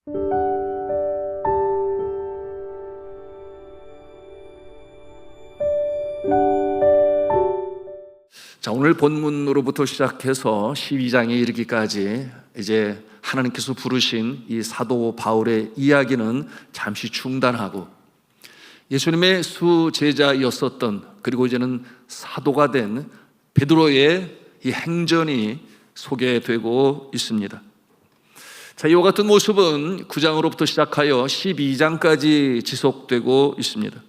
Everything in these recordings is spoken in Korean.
자, 오늘 본문으로부터 시작해서 12장에 이르기까지 이제 하나님께서 부르신 이 사도 바울의 이야기는 잠시 중단하고 예수님의 수제자였었던, 그리고 이제는 사도가 된 베드로의 이 행전이 소개되고 있습니다. 자, 이와 같은 모습은 9장으로부터 시작하여 12장까지 지속되고 있습니다.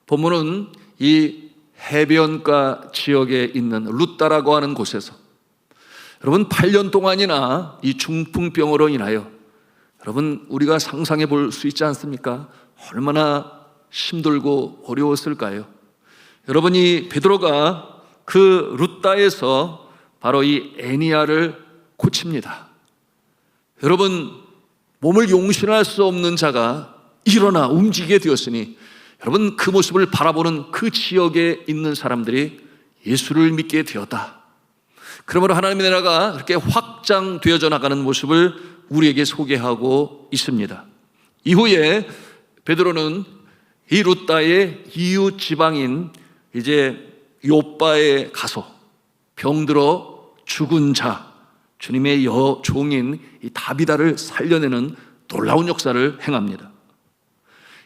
본문은 이 해변가 지역에 있는 루따라고 하는 곳에서 여러분 8년 동안이나 이 중풍병으로 인하여 여러분 우리가 상상해 볼 수 있지 않습니까? 얼마나 힘들고 어려웠을까요? 여러분, 이 베드로가 그 루따에서 바로 이 애니야를 고칩니다. 여러분, 몸을 용신할 수 없는 자가 일어나 움직이게 되었으니 여러분, 그 모습을 바라보는 그 지역에 있는 사람들이 예수를 믿게 되었다. 그러므로 하나님의 나라가 그렇게 확장되어져 나가는 모습을 우리에게 소개하고 있습니다. 이후에 베드로는 이 루따의 이웃 지방인 이제 요빠에 가서 병들어 죽은 자, 주님의 여종인 이 다비다를 살려내는 놀라운 역사를 행합니다.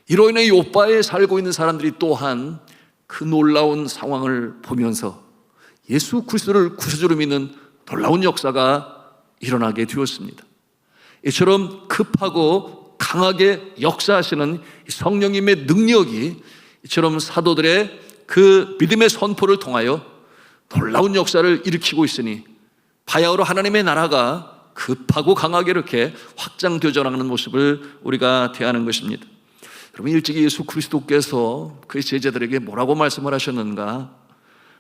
이로 인해 요빠에 살고 있는 사람들이 또한 그 놀라운 상황을 보면서 예수 그리스도를 구세주로 믿는 놀라운 역사가 일어나게 되었습니다. 이처럼 급하고 강하게 역사하시는 성령님의 능력이 이처럼 사도들의 그 믿음의 선포를 통하여 놀라운 역사를 일으키고 있으니 바야흐로 하나님의 나라가 급하고 강하게 이렇게 확장되어져 나가는 모습을 우리가 대하는 것입니다. 여러분, 일찍이 예수 그리스도께서 그의 제자들에게 뭐라고 말씀을 하셨는가?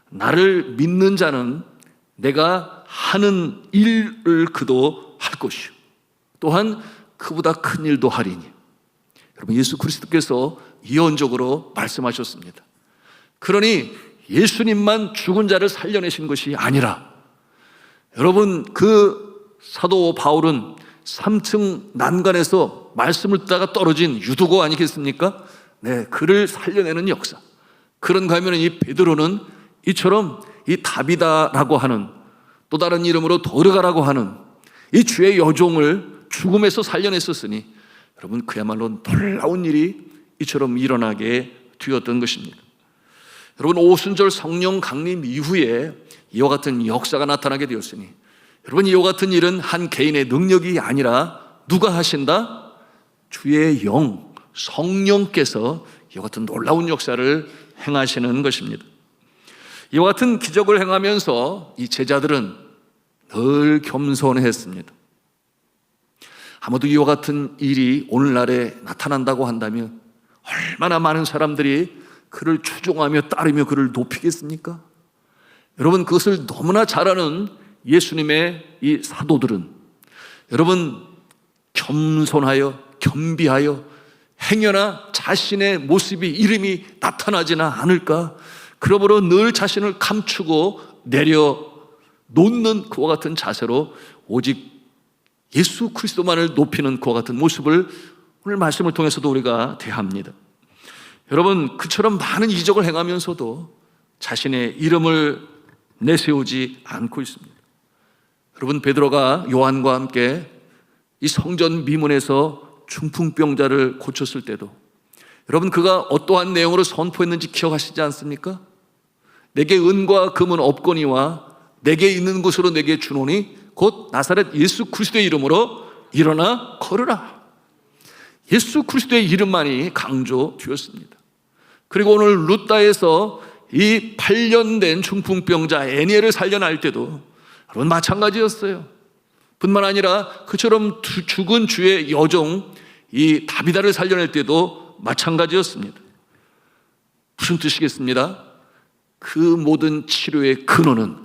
나를 믿는 자는 내가 하는 일을 그도 할 것이요 또한 그보다 큰 일도 하리니. 여러분, 예수 그리스도께서 예언적으로 말씀하셨습니다. 그러니 예수님만 죽은 자를 살려내신 것이 아니라 여러분, 그 사도 바울은 3층 난간에서 말씀을 듣다가 떨어진 유두고 아니겠습니까? 네, 그를 살려내는 역사. 그런가 하면 이 베드로는 이처럼 이 다비다라고 하는, 또 다른 이름으로 도르가라고 하는 이 주의 여종을 죽음에서 살려냈었으니 여러분, 그야말로 놀라운 일이 이처럼 일어나게 되었던 것입니다. 여러분, 오순절 성령 강림 이후에 이와 같은 역사가 나타나게 되었으니 여러분, 이와 같은 일은 한 개인의 능력이 아니라 누가 하신다? 주의 영, 성령께서 이와 같은 놀라운 역사를 행하시는 것입니다. 이와 같은 기적을 행하면서 이 제자들은 늘 겸손했습니다. 아무도 이와 같은 일이 오늘날에 나타난다고 한다면 얼마나 많은 사람들이 그를 추종하며 따르며 그를 높이겠습니까? 여러분, 그것을 너무나 잘 아는 예수님의 이 사도들은 여러분, 겸손하여 겸비하여 행여나 자신의 모습이 이름이 나타나지나 않을까, 그러므로 늘 자신을 감추고 내려놓는 그와 같은 자세로 오직 예수 그리스도만을 높이는 그와 같은 모습을 오늘 말씀을 통해서도 우리가 대합니다. 여러분, 그처럼 많은 이적을 행하면서도 자신의 이름을 내세우지 않고 있습니다. 여러분, 베드로가 요한과 함께 이 성전 미문에서 중풍병자를 고쳤을 때도 여러분, 그가 어떠한 내용으로 선포했는지 기억하시지 않습니까? 내게 은과 금은 없거니와 내게 있는 것으로 내게 주노니 곧 나사렛 예수 그리스도의 이름으로 일어나 걸으라. 예수 그리스도의 이름만이 강조되었습니다. 그리고 오늘 루따에서 이 8년 된 중풍병자 애니야를 살려낼 때도 여러분 마찬가지였어요. 뿐만 아니라 그처럼 죽은 주의 여종 이 다비다를 살려낼 때도 마찬가지였습니다. 무슨 뜻이겠습니다? 그 모든 치료의 근원은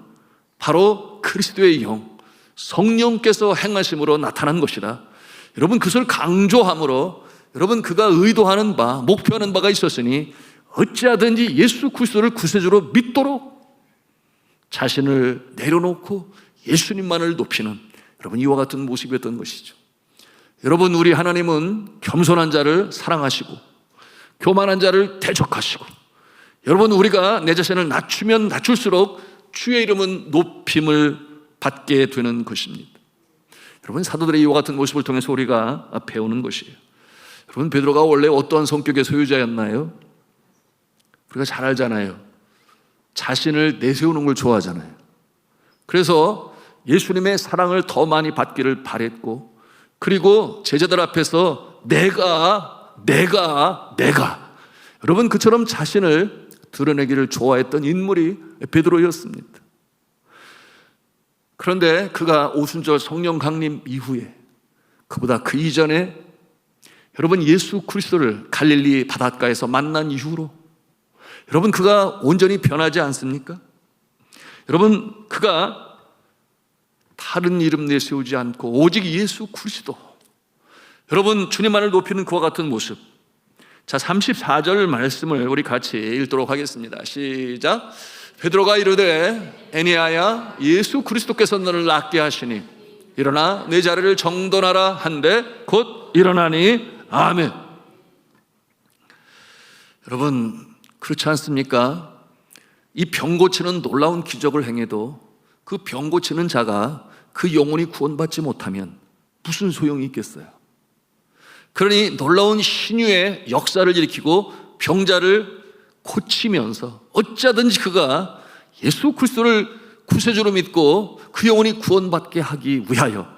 바로 그리스도의 영, 성령께서 행하심으로 나타난 것이다. 여러분, 그것을 강조함으로 여러분, 그가 의도하는 바, 목표하는 바가 있었으니 어찌하든지 예수 그리스도를 구세주로 믿도록 자신을 내려놓고 예수님만을 높이는 여러분, 이와 같은 모습이었던 것이죠. 여러분, 우리 하나님은 겸손한 자를 사랑하시고 교만한 자를 대적하시고, 여러분, 우리가 내 자신을 낮추면 낮출수록 주의 이름은 높임을 받게 되는 것입니다. 여러분, 사도들의 이와 같은 모습을 통해서 우리가 배우는 것이에요. 여러분, 베드로가 원래 어떠한 성격의 소유자였나요? 우리가 잘 알잖아요. 자신을 내세우는 걸 좋아하잖아요. 그래서 예수님의 사랑을 더 많이 받기를 바랬고, 그리고 제자들 앞에서 내가 여러분, 그처럼 자신을 드러내기를 좋아했던 인물이 베드로였습니다. 그런데 그가 오순절 성령 강림 이후에, 그보다 그 이전에 여러분, 예수 그리스도를 갈릴리 바닷가에서 만난 이후로 여러분, 그가 온전히 변하지 않습니까? 여러분, 그가 다른 이름 내세우지 않고 오직 예수 그리스도, 여러분, 주님만을 높이는 그와 같은 모습. 자, 34절 말씀을 우리 같이 읽도록 하겠습니다. 시작. 베드로가 이르되 에니야야, 예수 그리스도께서 너를 낫게 하시니 일어나 내 자리를 정돈하라 한데 곧 일어나니 아멘. 여러분, 그렇지 않습니까? 이 병 고치는 놀라운 기적을 행해도 그 병 고치는 자가 그 영혼이 구원받지 못하면 무슨 소용이 있겠어요? 그러니 놀라운 신유의 역사를 일으키고 병자를 고치면서 어쩌든지 그가 예수 그리스도를 구세주로 믿고 그 영혼이 구원받게 하기 위하여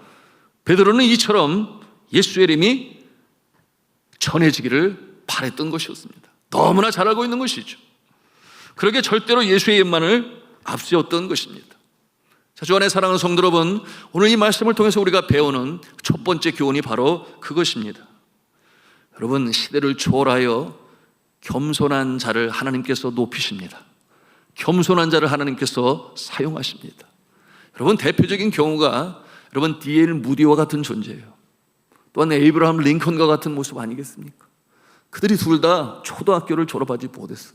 베드로는 이처럼 예수의 이름이 전해지기를 바랬던 것이었습니다. 너무나 잘 알고 있는 것이죠. 그러게 절대로 예수의 이름만을 앞세웠던 것입니다. 자, 주 안에 사랑하는 성도 여러분, 오늘 이 말씀을 통해서 우리가 배우는 첫 번째 교훈이 바로 그것입니다. 여러분, 시대를 초월하여 겸손한 자를 하나님께서 높이십니다. 겸손한 자를 하나님께서 사용하십니다. 여러분, 대표적인 경우가 여러분 D.L. 무디와 같은 존재예요. 또한 에이브라함 링컨과 같은 모습 아니겠습니까? 그들이 둘 다 초등학교를 졸업하지 못했어.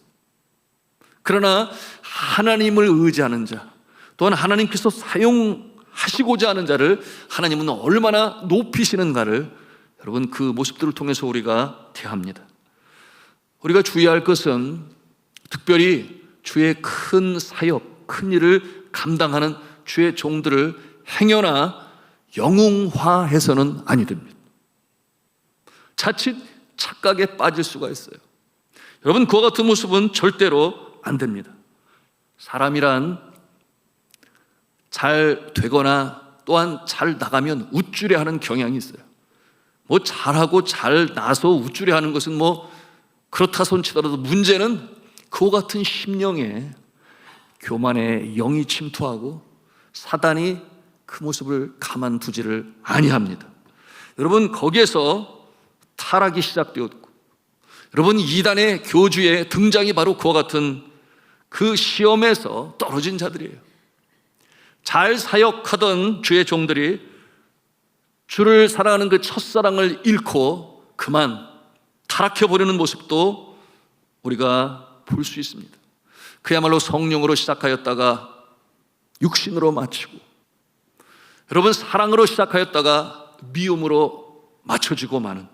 그러나 하나님을 의지하는 자, 또한 하나님께서 사용하시고자 하는 자를 하나님은 얼마나 높이시는가를 여러분, 그 모습들을 통해서 우리가 대합니다. 우리가 주의할 것은 특별히 주의 큰 사역, 큰 일을 감당하는 주의 종들을 행여나 영웅화해서는 아니 됩니다. 자칫 착각에 빠질 수가 있어요. 여러분, 그와 같은 모습은 절대로 안 됩니다. 사람이란 잘 되거나 또한 잘 나가면 우쭐해 하는 경향이 있어요. 뭐 잘하고 잘 나서 우쭐해 하는 것은 뭐 그렇다 손치더라도 문제는 그와 같은 심령에 교만의 영이 침투하고 사단이 그 모습을 가만두지를 아니합니다. 여러분, 거기에서 타락이 시작되었고, 여러분, 이단의 교주의 등장이 바로 그와 같은 그 시험에서 떨어진 자들이에요. 잘 사역하던 주의 종들이 주를 사랑하는 그 첫사랑을 잃고 그만 타락해버리는 모습도 우리가 볼 수 있습니다. 그야말로 성령으로 시작하였다가 육신으로 마치고, 여러분, 사랑으로 시작하였다가 미움으로 맞춰지고 마는,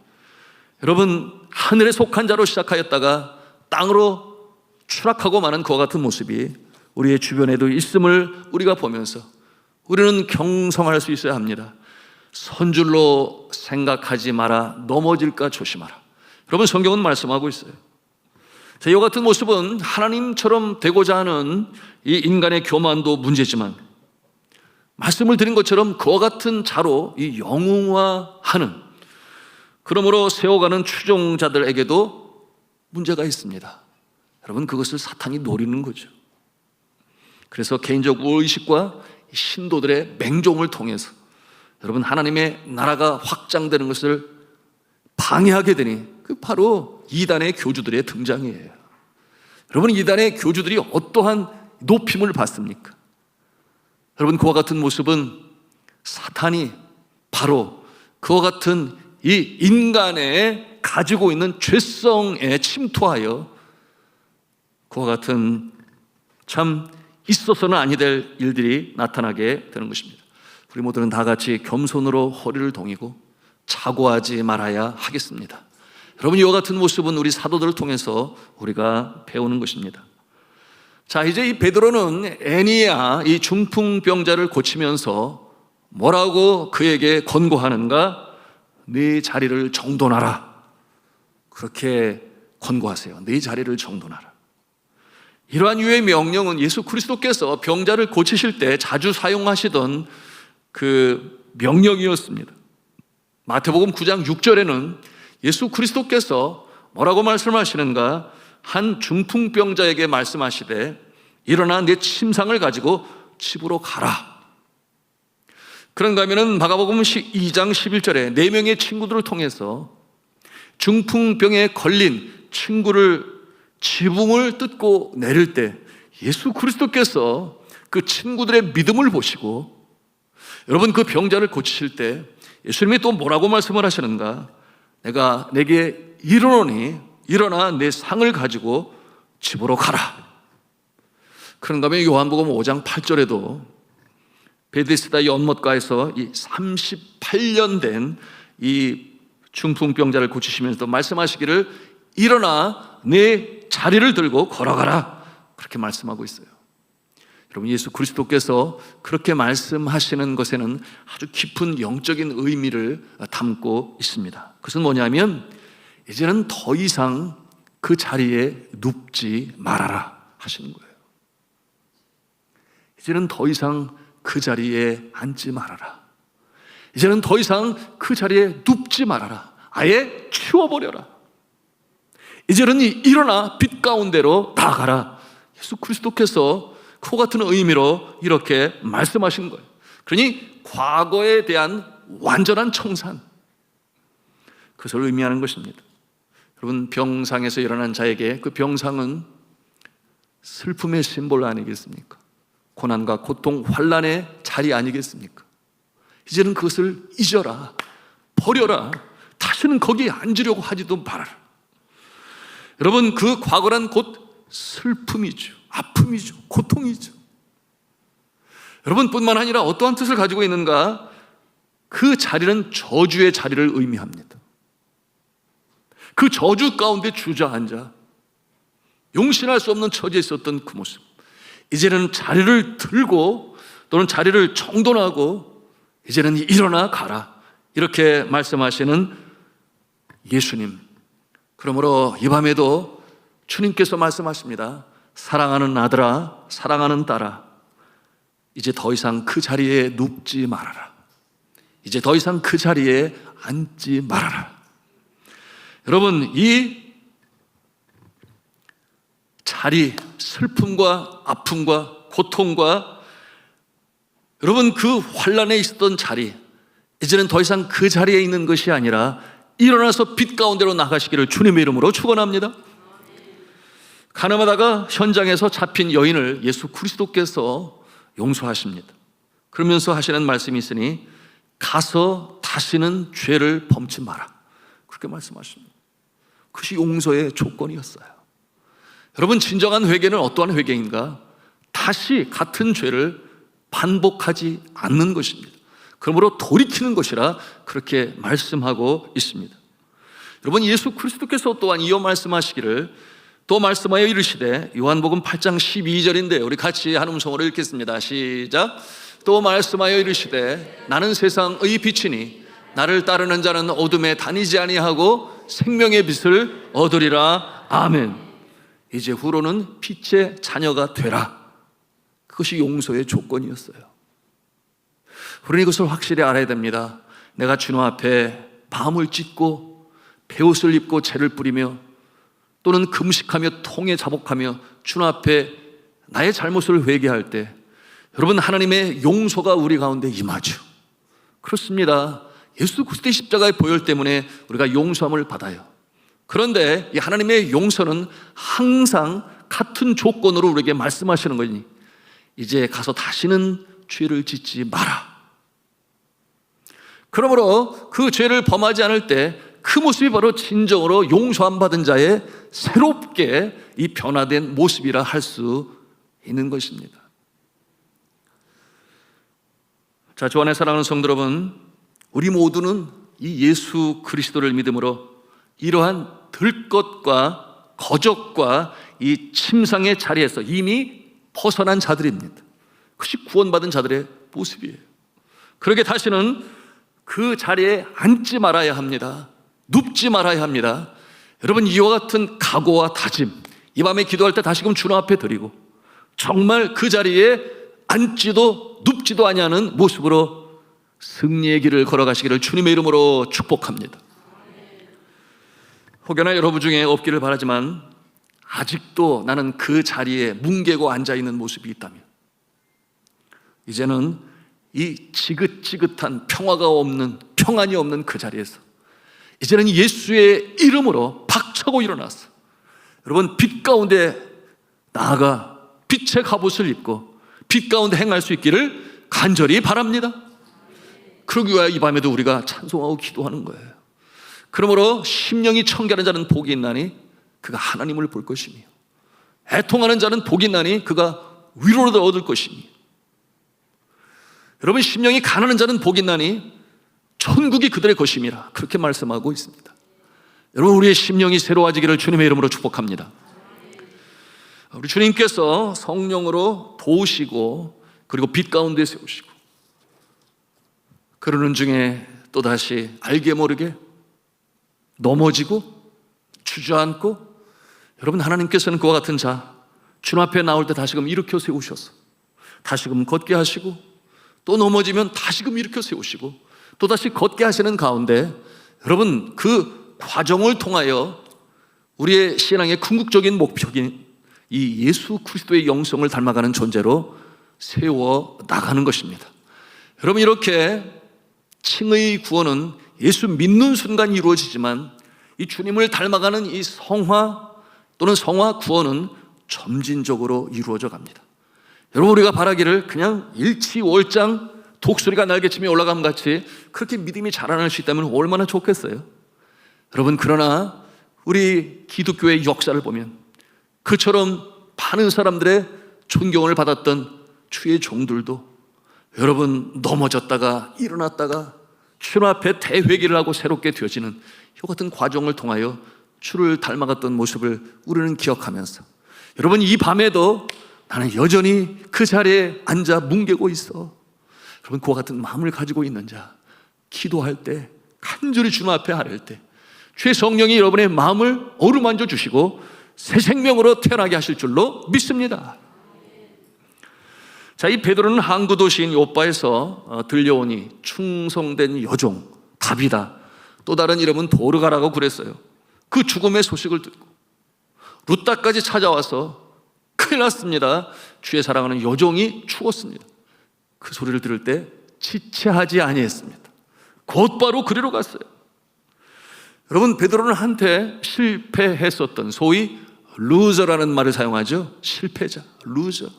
여러분, 하늘에 속한 자로 시작하였다가 땅으로 추락하고 마는 그와 같은 모습이 우리의 주변에도 있음을 우리가 보면서 우리는 경성할 수 있어야 합니다. 선줄로 생각하지 마라. 넘어질까 조심하라. 여러분, 성경은 말씀하고 있어요. 자, 이와 같은 모습은 하나님처럼 되고자 하는 이 인간의 교만도 문제지만, 말씀을 드린 것처럼 그와 같은 자로 이 영웅화하는, 그러므로 세워가는 추종자들에게도 문제가 있습니다. 여러분, 그것을 사탄이 노리는 거죠. 그래서 개인적 우의식과 신도들의 맹종을 통해서 여러분, 하나님의 나라가 확장되는 것을 방해하게 되니 그 바로 이단의 교주들의 등장이에요. 여러분, 이단의 교주들이 어떠한 높임을 받습니까? 여러분, 그와 같은 모습은 사탄이 바로 그와 같은 이 인간의 가지고 있는 죄성에 침투하여 그와 같은 참 있어서는 아니 될 일들이 나타나게 되는 것입니다. 우리 모두는 다 같이 겸손으로 허리를 동이고 자고하지 말아야 하겠습니다. 여러분, 이와 같은 모습은 우리 사도들을 통해서 우리가 배우는 것입니다. 자, 이제 이 베드로는 애니야 이 중풍병자를 고치면서 뭐라고 그에게 권고하는가? 네 자리를 정돈하라. 그렇게 권고하세요. 네 자리를 정돈하라. 이러한 유의 명령은 예수 그리스도께서 병자를 고치실 때 자주 사용하시던 그 명령이었습니다. 마태복음 9장 6절에는 예수 그리스도께서 뭐라고 말씀하시는가? 한 중풍병자에게 말씀하시되 일어나 내 침상을 가지고 집으로 가라. 그런가 하면은 마가복음 2장 11절에 4명의 친구들을 통해서 중풍병에 걸린 친구를 지붕을 뜯고 내릴 때 예수 그리스도께서 그 친구들의 믿음을 보시고 여러분 그 병자를 고치실 때 예수님이 또 뭐라고 말씀을 하시는가? 내가 내게 이르노니 일어나 내 상을 가지고 집으로 가라. 그런가 하면 요한복음 5장 8절에도 베데스다 연못가에서 이 38년 된 이 중풍병자를 고치시면서 말씀하시기를 일어나 내 자리를 들고 걸어가라. 그렇게 말씀하고 있어요. 여러분, 예수 그리스도께서 그렇게 말씀하시는 것에는 아주 깊은 영적인 의미를 담고 있습니다. 그것은 뭐냐면 이제는 더 이상 그 자리에 눕지 말아라 하시는 거예요. 이제는 더 이상 그 자리에 앉지 말아라. 이제는 더 이상 그 자리에 눕지 말아라. 아예 치워버려라. 이제는 일어나 빛 가운데로 나아가라. 예수 그리스도께서 그와 같은 의미로 이렇게 말씀하신 거예요. 그러니 과거에 대한 완전한 청산, 그것을 의미하는 것입니다. 여러분, 병상에서 일어난 자에게 그 병상은 슬픔의 심볼 아니겠습니까? 고난과 고통, 환난의 자리 아니겠습니까? 이제는 그것을 잊어라, 버려라. 다시는 거기에 앉으려고 하지도 말아라. 여러분, 그 과거란 곧 슬픔이죠, 아픔이죠, 고통이죠. 여러분뿐만 아니라 어떠한 뜻을 가지고 있는가? 그 자리는 저주의 자리를 의미합니다. 그 저주 가운데 주저앉아 용신할 수 없는 처지에 있었던 그 모습, 이제는 자리를 들고 또는 자리를 정돈하고 이제는 일어나 가라. 이렇게 말씀하시는 예수님. 그러므로 이 밤에도 주님께서 말씀하십니다. 사랑하는 아들아, 사랑하는 딸아, 이제 더 이상 그 자리에 눕지 말아라. 이제 더 이상 그 자리에 앉지 말아라. 여러분, 이 자리, 슬픔과 아픔과 고통과 여러분 그 환난에 있었던 자리, 이제는 더 이상 그 자리에 있는 것이 아니라 일어나서 빛 가운데로 나가시기를 주님의 이름으로 축원합니다. 가늠하다가 현장에서 잡힌 여인을 예수 그리스도께서 용서하십니다. 그러면서 하시는 말씀이 있으니 가서 다시는 죄를 범치 마라. 그렇게 말씀하십니다. 그것이 용서의 조건이었어요. 여러분, 진정한 회개는 어떠한 회개인가? 다시 같은 죄를 반복하지 않는 것입니다. 그러므로 돌이키는 것이라 그렇게 말씀하고 있습니다. 여러분, 예수 그리스도께서 또한 이어 말씀하시기를 또 말씀하여 이르시되, 요한복음 8장 12절인데 우리 같이 한 음성으로 읽겠습니다. 시작. 또 말씀하여 이르시되 나는 세상의 빛이니 나를 따르는 자는 어둠에 다니지 아니하고 생명의 빛을 얻으리라. 아멘. 이제 후로는 빛의 자녀가 되라. 그것이 용서의 조건이었어요. 우리는 이것을 확실히 알아야 됩니다. 내가 주님 앞에 밤을 찢고 베옷을 입고 재를 뿌리며 또는 금식하며 통에 자복하며 주님 앞에 나의 잘못을 회개할 때 여러분, 하나님의 용서가 우리 가운데 임하죠. 그렇습니다. 예수 그리스도의 십자가의 보혈 때문에 우리가 용서함을 받아요. 그런데 이 하나님의 용서는 항상 같은 조건으로 우리에게 말씀하시는 거니 이제 가서 다시는 죄를 짓지 마라. 그러므로 그 죄를 범하지 않을 때 그 모습이 바로 진정으로 용서함 받은 자의 새롭게 이 변화된 모습이라 할 수 있는 것입니다. 자, 주 안에 사랑하는 성도 여러분, 우리 모두는 이 예수 그리스도를 믿음으로 이러한 들것과 거적과 이 침상의 자리에서 이미 벗어난 자들입니다. 그것이 구원받은 자들의 모습이에요. 그러게 다시는 그 자리에 앉지 말아야 합니다. 눕지 말아야 합니다. 여러분, 이와 같은 각오와 다짐, 이 밤에 기도할 때 다시금 주님 앞에 드리고 정말 그 자리에 앉지도 눕지도 아니하는 모습으로 승리의 길을 걸어가시기를 주님의 이름으로 축복합니다. 혹여나 여러분 중에 없기를 바라지만 아직도 나는 그 자리에 뭉개고 앉아있는 모습이 있다면, 이제는 이 지긋지긋한 평안이 없는 그 자리에서 이제는 예수의 이름으로 박차고 일어나서 여러분, 빛 가운데 나아가 빛의 갑옷을 입고 빛 가운데 행할 수 있기를 간절히 바랍니다. 그러기 위하여 이 밤에도 우리가 찬송하고 기도하는 거예요. 그러므로 심령이 청결한 자는 복이 있나니 그가 하나님을 볼 것이며, 애통하는 자는 복이 있나니 그가 위로를 얻을 것이며, 여러분, 심령이 가난한 자는 복이 있나니 천국이 그들의 것임이라, 그렇게 말씀하고 있습니다. 여러분, 우리의 심령이 새로워지기를 주님의 이름으로 축복합니다. 우리 주님께서 성령으로 도우시고 그리고 빛 가운데 세우시고, 그러는 중에 또다시 알게 모르게 넘어지고 주저앉고, 여러분, 하나님께서는 그와 같은 자 주님 앞에 나올 때 다시금 일으켜 세우셔서 다시금 걷게 하시고, 또 넘어지면 다시금 일으켜 세우시고 또다시 걷게 하시는 가운데, 여러분, 그 과정을 통하여 우리의 신앙의 궁극적인 목표인 이 예수 그리스도의 영성을 닮아가는 존재로 세워 나가는 것입니다. 여러분, 이렇게 칭의 구원은 예수 믿는 순간 이루어지지만 이 주님을 닮아가는 이 성화 또는 성화 구원은 점진적으로 이루어져 갑니다. 여러분, 우리가 바라기를 그냥 일치월장 독수리가 날개치며 올라감 같이 그렇게 믿음이 자라날 수 있다면 얼마나 좋겠어요. 여러분, 그러나 우리 기독교의 역사를 보면 그처럼 많은 사람들의 존경을 받았던 주의 종들도 여러분, 넘어졌다가 일어났다가 주님 앞에 대회개를 하고 새롭게 되어지는 이 같은 과정을 통하여 주를 닮아갔던 모습을 우리는 기억하면서, 여러분, 이 밤에도 나는 여전히 그 자리에 앉아 뭉개고 있어, 여러분, 그와 같은 마음을 가지고 있는 자, 기도할 때 간절히 주님 앞에 아뢰일 때 주의 성령이 여러분의 마음을 어루만져 주시고 새 생명으로 태어나게 하실 줄로 믿습니다. 자, 이 베드로는 항구 도시인 요바에서 들려오니 충성된 여종 다비다, 또 다른 이름은 도르가라고 그랬어요. 그 죽음의 소식을 듣고 루따까지 찾아와서 큰일 났습니다, 주의 사랑하는 여종이 죽었습니다. 그 소리를 들을 때 지체하지 아니했습니다. 곧바로 그리로 갔어요. 여러분, 베드로는 한때 실패했었던, 소위 루저라는 말을 사용하죠. 실패자, 루저.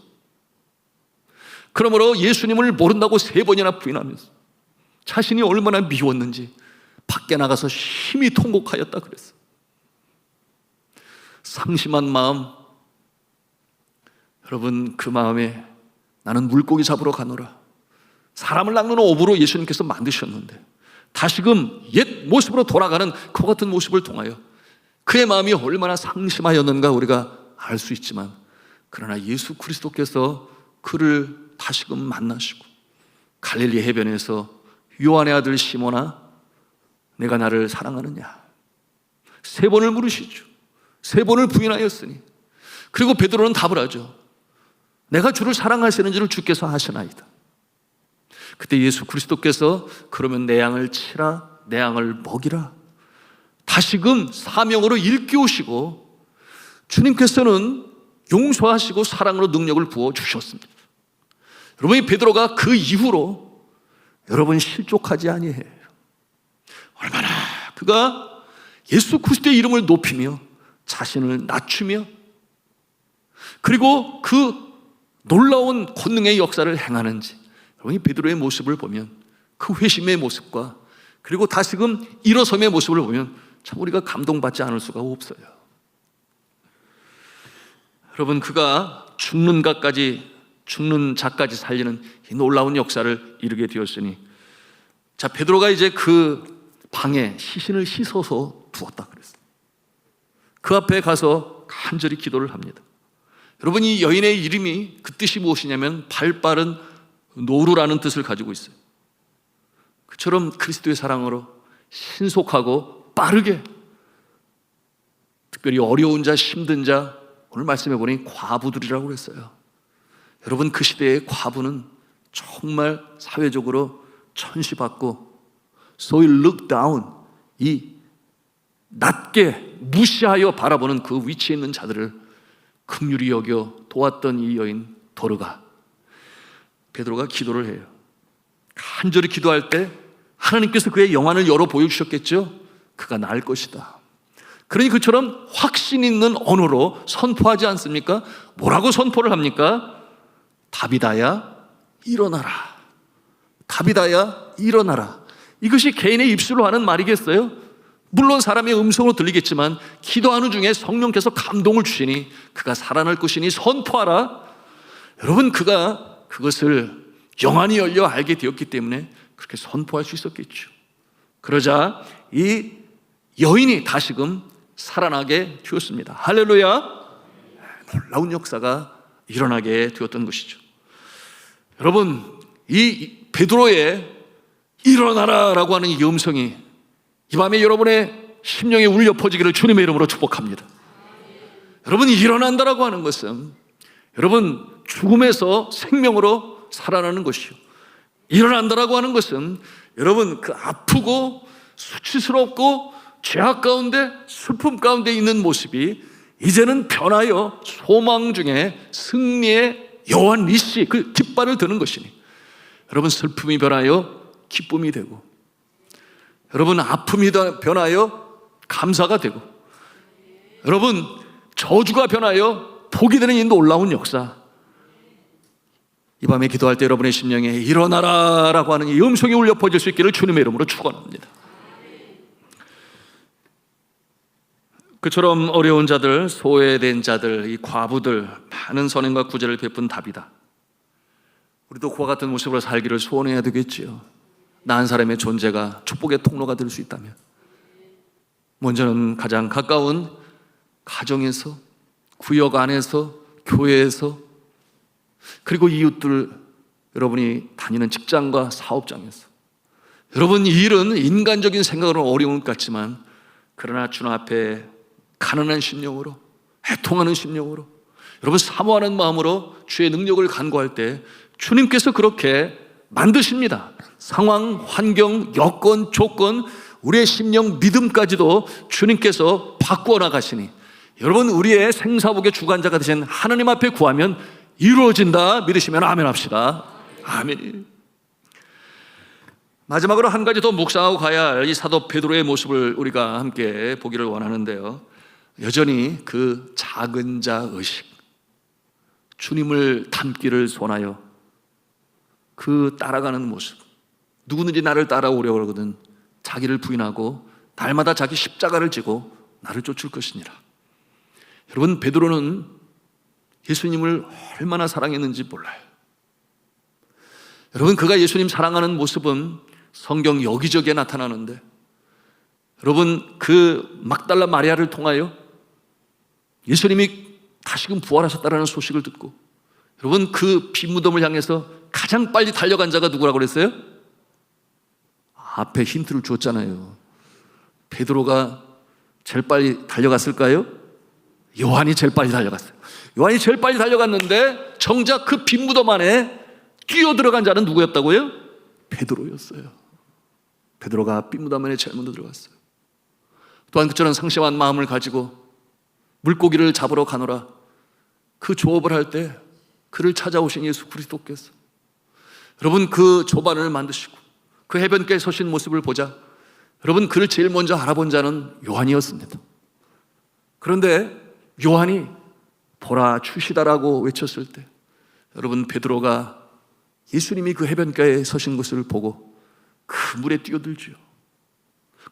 그러므로 예수님을 모른다고 3번이나 부인하면서 자신이 얼마나 미웠는지 밖에 나가서 심히 통곡하였다 그랬어. 상심한 마음, 여러분, 그 마음에 나는 물고기 잡으러 가노라, 사람을 낚는 어부로 예수님께서 만드셨는데 다시금 옛 모습으로 돌아가는 그 같은 모습을 통하여 그의 마음이 얼마나 상심하였는가 우리가 알 수 있지만, 그러나 예수 그리스도께서 그를 다시금 만나시고 갈릴리 해변에서 요한의 아들 시몬아, 내가 나를 사랑하느냐 3번을 물으시죠. 3번을 부인하였으니, 그리고 베드로는 답을 하죠. 내가 주를 사랑하시는 줄을 주께서 아시나이다. 그때 예수 그리스도께서 그러면 내 양을 치라, 내 양을 먹이라, 다시금 사명으로 일깨우시고 주님께서는 용서하시고 사랑으로 능력을 부어주셨습니다. 여러분, 이 베드로가 그 이후로 여러분 실족하지 아니해요. 얼마나 그가 예수 그리스도의 이름을 높이며 자신을 낮추며 그리고 그 놀라운 권능의 역사를 행하는지, 여러분, 이 베드로의 모습을 보면 그 회심의 모습과 그리고 다시금 일어섬의 모습을 보면 참 우리가 감동받지 않을 수가 없어요. 여러분, 그가 죽는 자까지 살리는 이 놀라운 역사를 이루게 되었으니, 자, 베드로가 이제 그 방에 시신을 씻어서 두었다 그랬어요. 그 앞에 가서 간절히 기도를 합니다. 여러분, 이 여인의 이름이 그 뜻이 무엇이냐면 발빠른 노루라는 뜻을 가지고 있어요. 그처럼 그리스도의 사랑으로 신속하고 빠르게, 특별히 어려운 자, 힘든 자, 오늘 말씀해 보니 과부들이라고 그랬어요. 여러분, 그 시대의 과부는 정말 사회적으로 천시받고 소위 look down, 이 낮게 무시하여 바라보는 그 위치에 있는 자들을 긍휼히 여겨 도왔던 이 여인 도르가, 베드로가 기도를 해요. 간절히 기도할 때 하나님께서 그의 영안을 열어 보여주셨겠죠. 그가 나을 것이다. 그러니 그처럼 확신 있는 언어로 선포하지 않습니까? 뭐라고 선포를 합니까? 다비다야 일어나라. 다비다야 일어나라. 이것이 개인의 입술로 하는 말이겠어요? 물론 사람의 음성으로 들리겠지만 기도하는 중에 성령께서 감동을 주시니 그가 살아날 것이니 선포하라. 여러분, 그가 그것을 영안이 열려 알게 되었기 때문에 그렇게 선포할 수 있었겠죠. 그러자 이 여인이 다시금 살아나게 되었습니다. 할렐루야. 놀라운 역사가 일어나게 되었던 것이죠. 여러분, 이 베드로의 일어나라라고 하는 이 음성이 이 밤에 여러분의 심령에 울려 퍼지기를 주님의 이름으로 축복합니다. 여러분, 일어난다라고 하는 것은 여러분 죽음에서 생명으로 살아나는 것이요, 일어난다라고 하는 것은 여러분 그 아프고 수치스럽고 죄악 가운데 슬픔 가운데 있는 모습이 이제는 변하여 소망 중에 승리의 여호와 니시, 그 깃발을 드는 것이니 여러분 슬픔이 변하여 기쁨이 되고, 여러분 아픔이 변하여 감사가 되고, 여러분 저주가 변하여 복이 되는 이 놀라운 역사, 이 밤에 기도할 때 여러분의 심령에 일어나라라고 하는 이 음성이 울려 퍼질 수 있기를 주님의 이름으로 축원합니다. 그처럼 어려운 자들, 소외된 자들, 이 과부들, 많은 선행과 구제를 베푼 답이다. 우리도 그와 같은 모습으로 살기를 소원해야 되겠지요. 나 한 사람의 존재가 축복의 통로가 될 수 있다면, 먼저는 가장 가까운 가정에서, 구역 안에서, 교회에서, 그리고 이웃들, 여러분이 다니는 직장과 사업장에서, 여러분 이 일은 인간적인 생각으로는 어려운 것 같지만 그러나 주님 앞에 가난한 심령으로, 애통하는 심령으로, 여러분 사모하는 마음으로 주의 능력을 간구할 때 주님께서 그렇게 만드십니다. 상황, 환경, 여건, 조건, 우리의 심령, 믿음까지도 주님께서 바꾸어 나가시니 여러분 우리의 생사복의 주관자가 되신 하나님 앞에 구하면 이루어진다 믿으시면 아멘 합시다. 아멘. 마지막으로 한 가지 더 묵상하고 가야 할 이 사도 베드로의 모습을 우리가 함께 보기를 원하는데요, 여전히 그 작은 자 의식, 주님을 닮기를 원하여 그 따라가는 모습, 누구든지 나를 따라오려고 그러거든 자기를 부인하고 날마다 자기 십자가를 지고 나를 쫓을 것이니라. 여러분, 베드로는 예수님을 얼마나 사랑했는지 몰라요. 여러분, 그가 예수님 사랑하는 모습은 성경 여기저기에 나타나는데, 여러분 그 막달라 마리아를 통하여 예수님이 다시금 부활하셨다는 소식을 듣고, 여러분 그 빈무덤을 향해서 가장 빨리 달려간 자가 누구라고 그랬어요? 앞에 힌트를 줬잖아요. 베드로가 제일 빨리 달려갔을까요? 요한이 제일 빨리 달려갔어요. 요한이 제일 빨리 달려갔는데 정작 그 빈무덤 안에 뛰어들어간 자는 누구였다고요? 베드로였어요. 베드로가 빈무덤 안에 제일 먼저 들어갔어요. 또한 그처럼 상심한 마음을 가지고 물고기를 잡으러 가노라, 그 조업을 할 때 그를 찾아오신 예수 그리스도께서 여러분 그 조반을 만드시고 그 해변가에 서신 모습을 보자 여러분 그를 제일 먼저 알아본 자는 요한이었습니다. 그런데 요한이 보라 주시다라고 외쳤을 때 여러분 베드로가 예수님이 그 해변가에 서신 것을 보고 그 물에 뛰어들죠.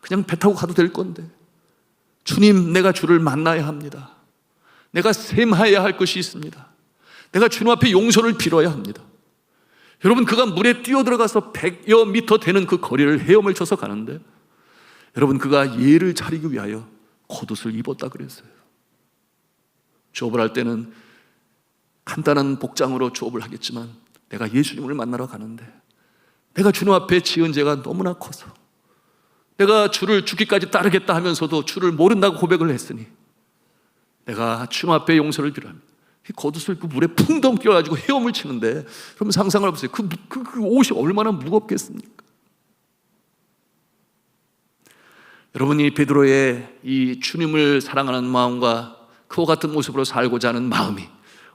그냥 배 타고 가도 될 건데, 주님 내가 주를 만나야 합니다. 내가 셈하여야 할 것이 있습니다. 내가 주님 앞에 용서를 빌어야 합니다. 여러분 그가 물에 뛰어들어가서 100여 미터 되는 그 거리를 헤엄을 쳐서 가는데 여러분, 그가 예를 차리기 위하여 겉옷을 입었다 그랬어요. 조업을 할 때는 간단한 복장으로 조업을 하겠지만 내가 예수님을 만나러 가는데 내가 주님 앞에 지은 죄가 너무나 커서 내가 주를 죽기까지 따르겠다 하면서도 주를 모른다고 고백을 했으니 내가 주님 앞에 용서를 빌어합니다. 이 겉옷을 그 물에 풍덩 끼워가지고 헤엄을 치는데, 그럼 상상을 해보세요. 그 옷이 얼마나 무겁겠습니까? 여러분이 베드로의 이 주님을 사랑하는 마음과 그와 같은 모습으로 살고자 하는 마음이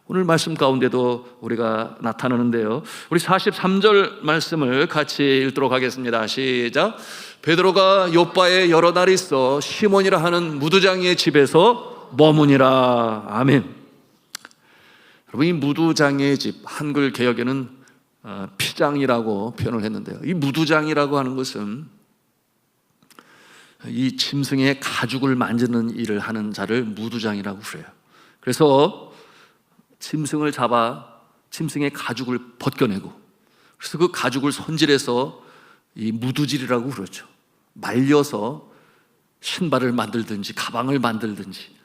오늘 말씀 가운데도 우리가 나타나는데요. 우리 43절 말씀을 같이 읽도록 하겠습니다. 시작. 베드로가 요바에 여러 날 있어 시몬이라 하는 무두장이의 집에서 머무니라. 아멘. 여러분, 이 무두장이의 집, 한글 개역에는 피장이라고 표현을 했는데요. 이 무두장이라고 하는 것은 이 짐승의 가죽을 만지는 일을 하는 자를 무두장이라고 그래요. 그래서 짐승을 잡아 짐승의 가죽을 벗겨내고, 그래서 그 가죽을 손질해서 이 무두질이라고 그러죠. 말려서 신발을 만들든지 가방을 만들든지,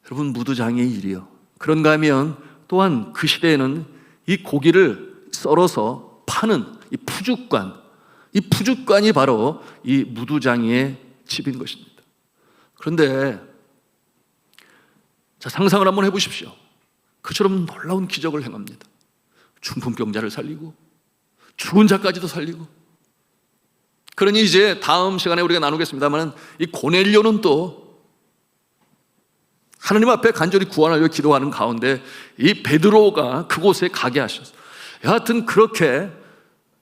여러분, 무두장의 일이요. 그런가 하면 또한 그 시대에는 이 고기를 썰어서 파는 이 푸죽관이 바로 이 무두장이의 집인 것입니다. 그런데 자, 상상을 한번 해보십시오. 그처럼 놀라운 기적을 행합니다. 중풍병자를 살리고 죽은 자까지도 살리고. 그러니 이제 다음 시간에 우리가 나누겠습니다만, 이 고넬료는 또 하나님 앞에 간절히 구원하려 기도하는 가운데 이 베드로가 그곳에 가게 하셨어요. 여하튼 그렇게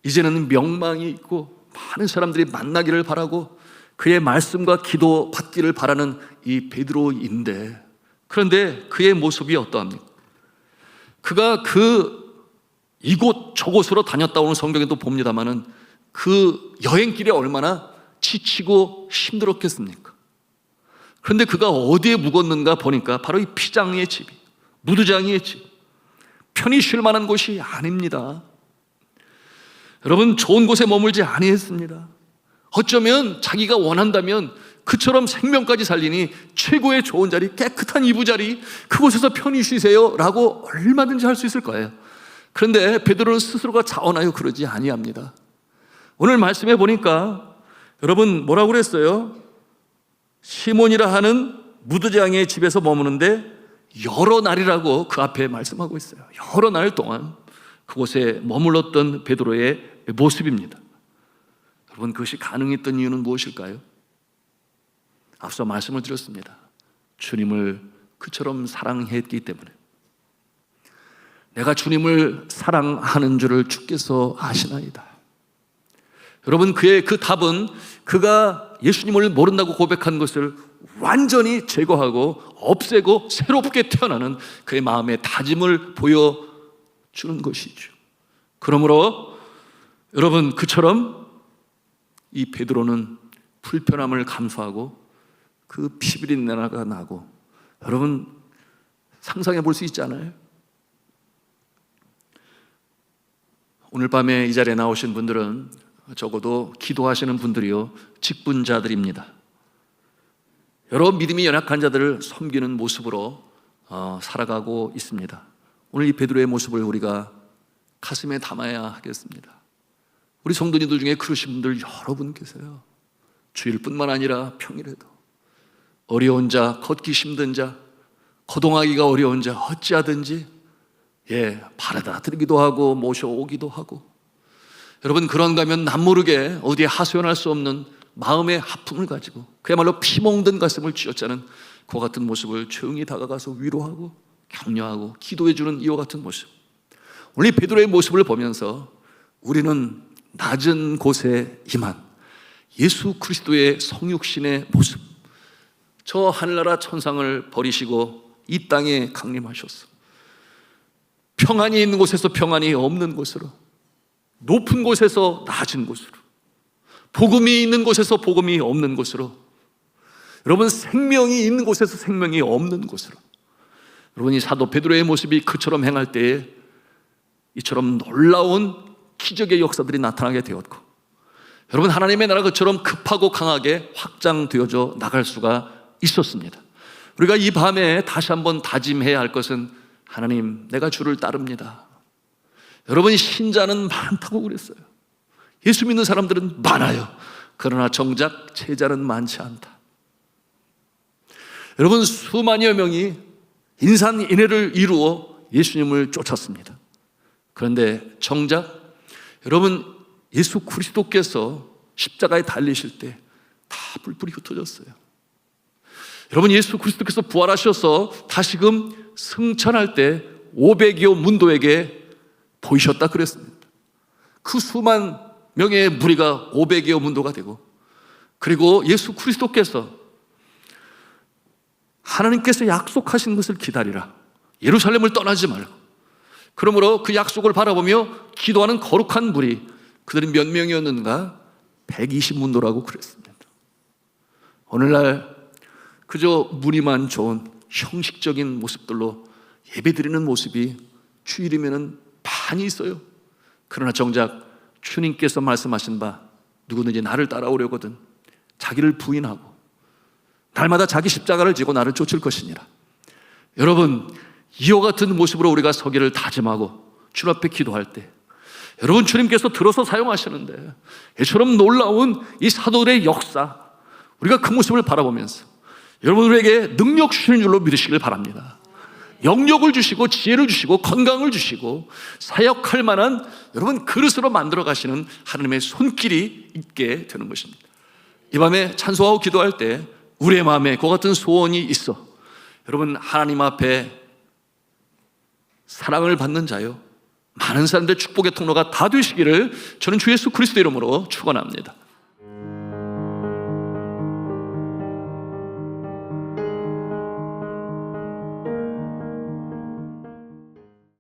이제는 명망이 있고 많은 사람들이 만나기를 바라고 그의 말씀과 기도 받기를 바라는 이 베드로인데, 그런데 그의 모습이 어떠합니까? 그가 이곳 저곳으로 다녔다 오는 성경에도 봅니다만은 그 여행길이 얼마나 지치고 힘들었겠습니까? 그런데 그가 어디에 묵었는가 보니까 바로 이 피장의 집, 무두장이의 집, 편히 쉴 만한 곳이 아닙니다. 여러분, 좋은 곳에 머물지 아니했습니다. 어쩌면 자기가 원한다면 그처럼 생명까지 살리니 최고의 좋은 자리, 깨끗한 이부자리, 그곳에서 편히 쉬세요 라고 얼마든지 할 수 있을 거예요. 그런데 베드로는 스스로가 자원하여 그러지 아니합니다. 오늘 말씀해 보니까 여러분 뭐라고 그랬어요? 시몬이라 하는 무두장의 집에서 머무는데 여러 날이라고 그 앞에 말씀하고 있어요. 여러 날 동안 그곳에 머물렀던 베드로의 모습입니다. 여러분, 그것이 가능했던 이유는 무엇일까요? 앞서 말씀을 드렸습니다. 주님을 그처럼 사랑했기 때문에. 내가 주님을 사랑하는 줄을 주께서 아시나이다. 여러분, 그의 그 답은 그가 예수님을 모른다고 고백한 것을 완전히 제거하고 없애고 새롭게 태어나는 그의 마음의 다짐을 보여주는 것이죠. 그러므로 여러분, 그처럼 이 베드로는 불편함을 감수하고 그 피비린내가 나고, 여러분 상상해 볼 수 있지 않아요? 오늘 밤에 이 자리에 나오신 분들은 적어도 기도하시는 분들이요, 직분자들입니다. 여러 믿음이 연약한 자들을 섬기는 모습으로 살아가고 있습니다. 오늘 이 베드로의 모습을 우리가 가슴에 담아야 하겠습니다. 우리 성도님들 중에 그러신 분들 여러 분 계세요. 주일뿐만 아니라 평일에도 어려운 자, 걷기 힘든 자, 거동하기가 어려운 자 어찌하든지 바라다 드리기도 하고 모셔오기도 하고, 여러분 그런가 하면 남모르게 어디에 하소연할 수 없는 마음의 아픔을 가지고 그야말로 피멍든 가슴을 쥐어짜는 그와 같은 모습을 조용히 다가가서 위로하고 격려하고 기도해주는 이와 같은 모습. 오늘 베드로의 모습을 보면서 우리는 낮은 곳에 임한 예수 그리스도의 성육신의 모습, 저 하늘나라 천상을 버리시고 이 땅에 강림하셨어. 평안이 있는 곳에서 평안이 없는 곳으로, 높은 곳에서 낮은 곳으로, 복음이 있는 곳에서 복음이 없는 곳으로, 여러분 생명이 있는 곳에서 생명이 없는 곳으로, 여러분이 사도 베드로의 모습이 그처럼 행할 때에 이처럼 놀라운 기적의 역사들이 나타나게 되었고, 여러분, 하나님의 나라가 그처럼 급하고 강하게 확장되어져 나갈 수가 있었습니다. 우리가 이 밤에 다시 한번 다짐해야 할 것은, 하나님, 내가 주를 따릅니다. 여러분, 신자는 많다고 그랬어요. 예수 믿는 사람들은 많아요. 그러나 정작 제자는 많지 않다. 여러분, 수만여 명이 인산인해를 이루어 예수님을 쫓았습니다. 그런데 정작 여러분, 예수 그리스도께서 십자가에 달리실 때 다 뿔뿔이 흩어졌어요. 여러분, 예수 그리스도께서 부활하셔서 다시금 승천할 때 500여 문도에게 보이셨다 그랬습니다. 그 수만 명의 무리가 500여 문도가 되고, 그리고 예수 그리스도께서 하나님께서 약속하신 것을 기다리라, 예루살렘을 떠나지 말고, 그러므로 그 약속을 바라보며 기도하는 거룩한 무리, 그들이 몇 명이었는가? 120문도라고 그랬습니다. 오늘날 그저 무리만 좋은 형식적인 모습들로 예배드리는 모습이 주일이면 많이 있어요. 그러나 정작 주님께서 말씀하신 바, 누구든지 나를 따라오려거든 자기를 부인하고 날마다 자기 십자가를 지고 나를 쫓을 것이니라. 여러분, 이와 같은 모습으로 우리가 서기를 다짐하고 주 앞에 기도할 때, 여러분, 주님께서 들어서 사용하시는데, 이처럼 놀라운 이 사도들의 역사, 우리가 그 모습을 바라보면서 여러분들에게 능력 주시는 줄로 믿으시길 바랍니다. 영력을 주시고 지혜를 주시고 건강을 주시고 사역할 만한 여러분 그릇으로 만들어 가시는 하나님의 손길이 있게 되는 것입니다. 이 밤에 찬송하고 기도할 때 우리의 마음에 그와 같은 소원이 있어, 여러분, 하나님 앞에 사랑을 받는 자요, 많은 사람들의 축복의 통로가 다 되시기를 저는 주 예수 그리스도 이름으로 축원합니다.